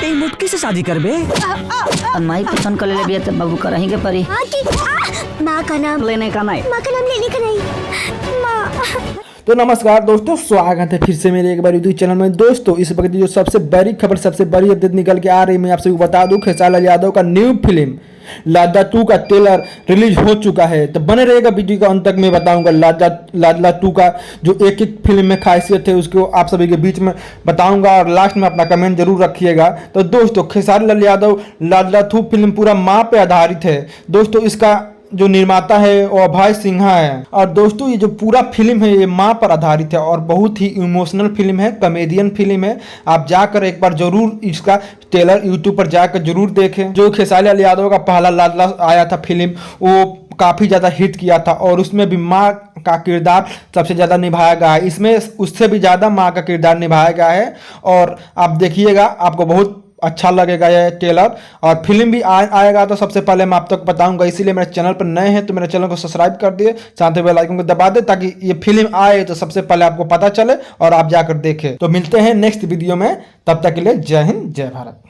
ए मुटकी से शादी करबे? माई पसंद कर ले बिया त बाबू करही के परी। माँ का नाम लेने का नहीं। माँ का नाम लेने का नहीं। माँ। तो नमस्कार दोस्तों, स्वागत है फिर से मेरे एक बार यूट्यूब चैनल में। दोस्तों इस वक्त जो सबसे बड़ी खबर, सबसे बड़ी अपडेट निकल के आ रही है, मैं आप सभी को बता दूं, खेसारी लाल यादव का न्यू फिल्म लाडला 2 का ट्रेलर रिलीज हो चुका है। तो बने रहेगा वीडियो का अंत तक। मैं बताऊंगा लाडला 2 का जो एक एक फिल्म में खासियत है उसको आप सभी के बीच में बताऊंगा, और लास्ट में अपना कमेंट जरूर रखिएगा। तो दोस्तों खेसारी लाल यादव लाडला 2 फिल्म पूरा माँ पे आधारित है। दोस्तों इसका जो निर्माता है वो अभय सिन्हा है, और दोस्तों ये जो पूरा फिल्म है ये माँ पर आधारित है और बहुत ही इमोशनल फिल्म है, कॉमेडियन फिल्म है। आप जाकर एक बार जरूर इसका ट्रेलर यूट्यूब पर जाकर जरूर देखें। जो खेसारी लाल यादव का पहला लाडला आया था फिल्म, वो काफ़ी ज़्यादा हिट किया था और उसमें भी माँ का किरदार सबसे ज़्यादा निभाया गया है। इसमें उससे भी ज़्यादा माँ का किरदार निभाया गया है, और आप देखिएगा आपको बहुत अच्छा लगेगा ये ट्रेलर। और फिल्म भी आएगा तो सबसे पहले मैं आप तक बताऊंगा। इसीलिए मेरे चैनल पर नए हैं तो मेरे चैनल को सब्सक्राइब कर दिए, साथ ही बेल आइकन को दबा दे ताकि ये फिल्म आए तो सबसे पहले आपको पता चले और आप जाकर देखें। तो मिलते हैं नेक्स्ट वीडियो में, तब तक के लिए जय हिंद जय भारत।